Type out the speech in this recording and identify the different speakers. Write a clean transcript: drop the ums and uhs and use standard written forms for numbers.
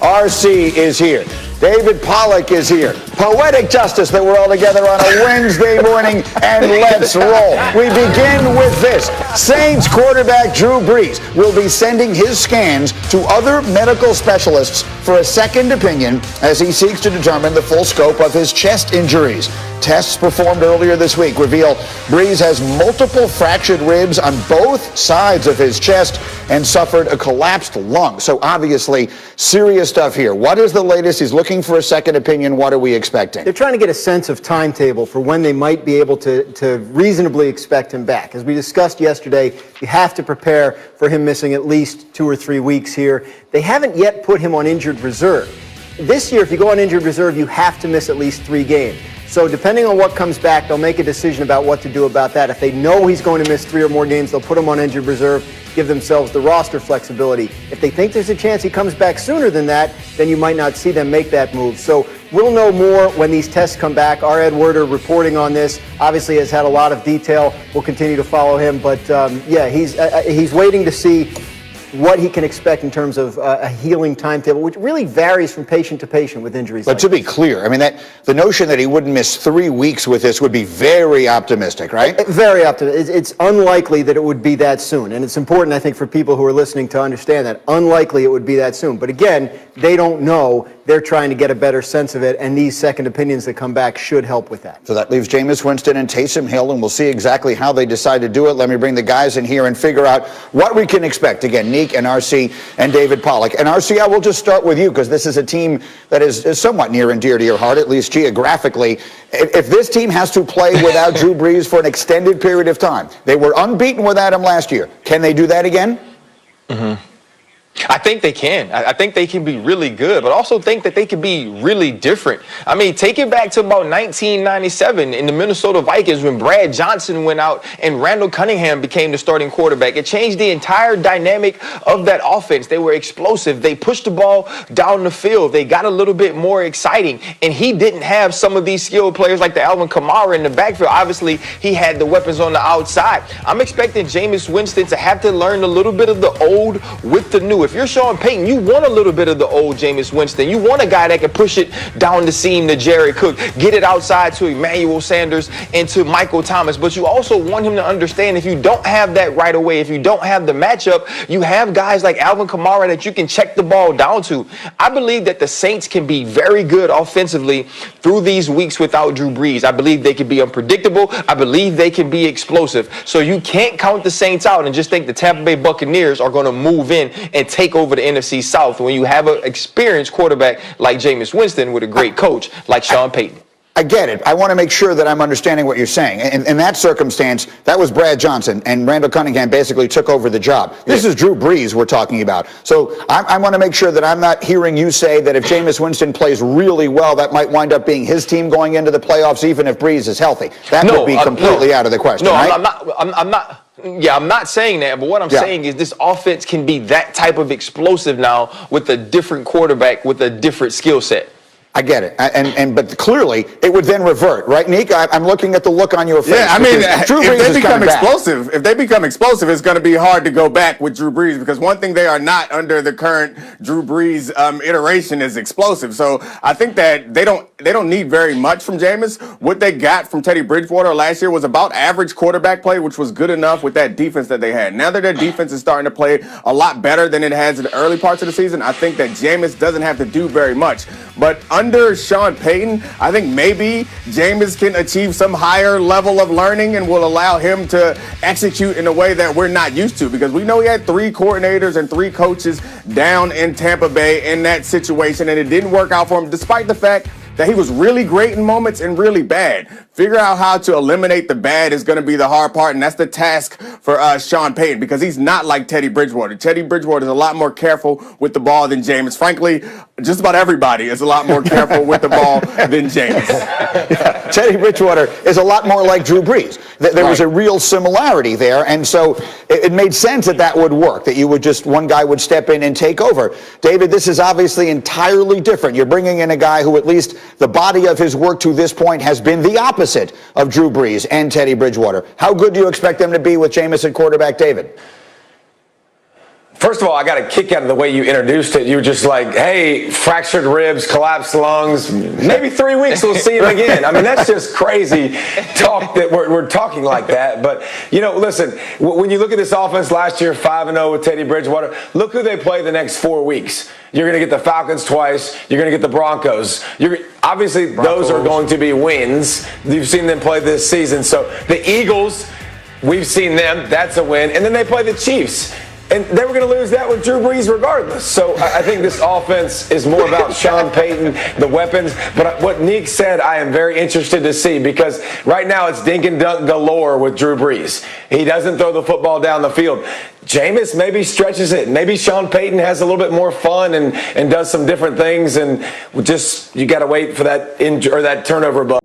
Speaker 1: RC is here. David Pollack is here. Poetic justice that we're all together on a Wednesday morning, and let's roll. We begin with this. Saints quarterback Drew Brees will be sending his scans to other medical specialists for a second opinion as he seeks to determine the full scope of his chest injuries. Tests performed earlier this week reveal Brees has multiple fractured ribs on both sides of his chest and suffered a collapsed lung. So obviously, serious stuff here. What is the latest? He's looking for a second opinion. What are we expecting?
Speaker 2: They're trying to get a sense of timetable for when they might be able to reasonably expect him back. As we discussed yesterday, you have to prepare for him missing at least 2 or 3 weeks here. They haven't yet put him on injured reserve. This year, if you go on injured reserve, you have to miss at least 3 games. So depending on what comes back, they'll make a decision about what to do about that. If they know he's going to miss 3 or more games, they'll put him on injured reserve, give themselves the roster flexibility. If they think there's a chance he comes back sooner than that, then you might not see them make that move. So we'll know more when these tests come back. Our Ed Werder reporting on this obviously has had a lot of detail. We'll continue to follow him. But, yeah, he's waiting to see what he can expect in terms of a healing timetable, which really varies from patient to patient with injuries.
Speaker 1: But to be clear, I mean, the notion that he wouldn't miss 3 weeks with this would be very optimistic, right?
Speaker 2: Very optimistic. It's unlikely that it would be that soon. And it's important, I think, for people who are listening to understand that. Unlikely it would be that soon. But again, they don't know. They're trying to get a better sense of it, and these second opinions that come back should help with that.
Speaker 1: So that leaves Jameis Winston and Taysom Hill, and we'll see exactly how they decide to do it. Let me bring the guys in here and figure out what we can expect. Again, Neek and RC and David Pollack. And RC, I will just start with you, because this is a team that is somewhat near and dear to your heart, at least geographically. If this team has to play without Drew Brees for an extended period of time, they were unbeaten without him last year. Can they do that again?
Speaker 3: Mm-hmm. I think they can. I think they can be really good, but also think that they can be really different. I mean, take it back to about 1997 in the Minnesota Vikings when Brad Johnson went out and Randall Cunningham became the starting quarterback. It changed the entire dynamic of that offense. They were explosive. They pushed the ball down the field. They got a little bit more exciting, and he didn't have some of these skilled players like the Alvin Kamara in the backfield. Obviously, he had the weapons on the outside. I'm expecting Jameis Winston to have to learn a little bit of the old with the new. If you're Sean Payton, you want a little bit of the old Jameis Winston. You want a guy that can push it down the seam to Jared Cook, get it outside to Emmanuel Sanders and to Michael Thomas. But you also want him to understand if you don't have that right away, if you don't have the matchup, you have guys like Alvin Kamara that you can check the ball down to. I believe that the Saints can be very good offensively through these weeks without Drew Brees. I believe they can be unpredictable. I believe they can be explosive. So you can't count the Saints out and just think the Tampa Bay Buccaneers are going to move in and take over the NFC South when you have an experienced quarterback like Jameis Winston with a great coach like Sean Payton.
Speaker 1: I get it. I want to make sure that I'm understanding what you're saying. In that circumstance, that was Brad Johnson, and Randall Cunningham basically took over the job. This is Drew Brees we're talking about. So I want to make sure that I'm not hearing you say that if Jameis Winston plays really well, that might wind up being his team going into the playoffs, even if Brees is healthy. That would be completely out of the question, right?
Speaker 3: I'm not. Yeah, I'm not saying that, but what I'm saying is this offense can be that type of explosive now with a different quarterback with a different skill set.
Speaker 1: I get it, but clearly it would then revert, right, Neek? I'm looking at the look on your face.
Speaker 4: Yeah, I mean, if they become explosive, it's going to be hard to go back with Drew Brees, because one thing they are not under the current Drew Brees iteration is explosive. So I think that they don't need very much from Jameis. What they got from Teddy Bridgewater last year was about average quarterback play, which was good enough with that defense that they had. Now that their defense is starting to play a lot better than it has in the early parts of the season, I think that Jameis doesn't have to do very much. But under Sean Payton, I think maybe Jameis can achieve some higher level of learning and will allow him to execute in a way that we're not used to, because we know he had 3 coordinators and 3 coaches down in Tampa Bay in that situation, and it didn't work out for him, despite the fact that he was really great in moments and really bad. Figure out how to eliminate the bad is going to be the hard part, and that's the task for Sean Payton, because he's not like Teddy Bridgewater. Teddy Bridgewater is a lot more careful with the ball than Jameis. Frankly, just about everybody is a lot more careful with the ball than Jameis.
Speaker 1: Yeah, Teddy Bridgewater is a lot more like Drew Brees. There was a real similarity there, and so it made sense that would work, that you would just, one guy would step in and take over. David, this is obviously entirely different. You're bringing in a guy who, at least the body of his work to this point, has been the opposite of Drew Brees and Teddy Bridgewater. How good do you expect them to be with Jameis at quarterback, David?
Speaker 5: First of all, I got a kick out of the way you introduced it. You were just like, hey, fractured ribs, collapsed lungs, maybe 3 weeks we'll see him again. I mean, that's just crazy talk that we're talking like that. But, listen, when you look at this offense last year, 5-0 with Teddy Bridgewater, look who they play the next 4 weeks. You're going to get the Falcons twice. You're going to get the Broncos. Obviously, those are going to be wins. You've seen them play this season. So the Eagles, we've seen them. That's a win. And then they play the Chiefs. And they were going to lose that with Drew Brees regardless. So I think this offense is more about Sean Payton, the weapons. But what Neek said, I am very interested to see, because right now it's dink and dunk galore with Drew Brees. He doesn't throw the football down the field. Jameis maybe stretches it. Maybe Sean Payton has a little bit more fun and does some different things. And you got to wait for that turnover bug.